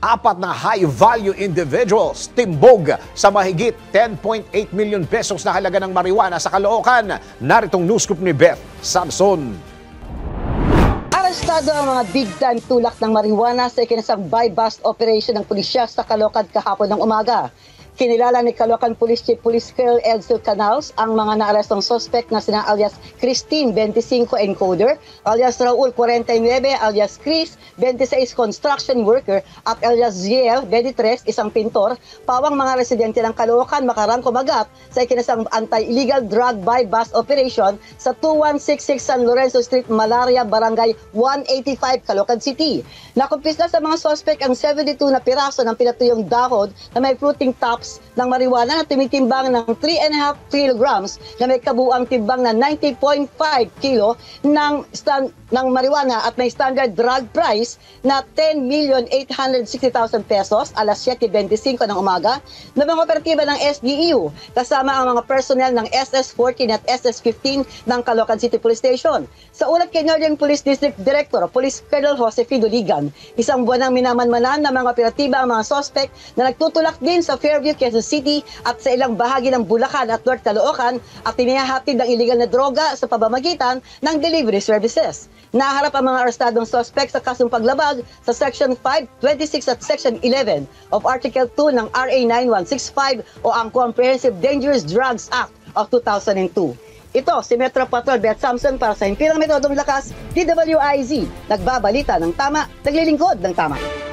Apat na high-value individuals timbog sa mahigit 10.8 million pesos na halaga ng marijuana sa Caloocan. Naritong news scoop ni Beth Samson. Arestado ang mga big-time tulak ng marijuana sa ikinasang buy-bust operation ng pulisya sa Caloocan kahapon ng umaga. Kinilala ni Caloocan Police Chief Police Colonel Edsel Canals ang mga naarestong suspect na sina alias Christine, 25, encoder, alias Raul, 49, alias Chris, 26, construction worker, at alias Ziel, 23, isang pintor, pawang mga residente ng Caloocan makarang kumagat sa ikinasang anti-illegal drug buy-bust operation sa 2166 San Lorenzo Street, Malaria, Barangay 185, Caloocan City. Nakumpis na sa mga suspect ang 72 na piraso ng pinatuyong dahon na may fruiting tops ng marijuana na tumitimbang ng 3.5 kilograms na may kabuang timbang na 90.5 kilo ng marijuana at may standard drug price na 10,860,000 pesos alas 7:25 ng umaga ng mga operatiba ng SDEU kasama ang mga personnel ng SS-14 at SS-15 ng Caloocan City Police Station. Sa ulat kay Northern Police District Director Police Colonel Josefino Ligan, isang buwan nang minamanmanan ng mga operatiba ang mga suspect na nagtutulak din sa Fairview, Quezon City at sa ilang bahagi ng Bulacan at North Caloocan at tinihahatid ng illegal na droga sa pamamagitan ng delivery services. Naharap ang mga arestadong suspect sa kasong paglabag sa Section 526 at Section 11 of Article 2 ng RA 9165 o ang Comprehensive Dangerous Drugs Act of 2002. Ito si Metro Patrol Beth Samson para sa Himpilang Metodong Lakas, DWIZ, nagbabalita ng tama, naglilingkod ng tama.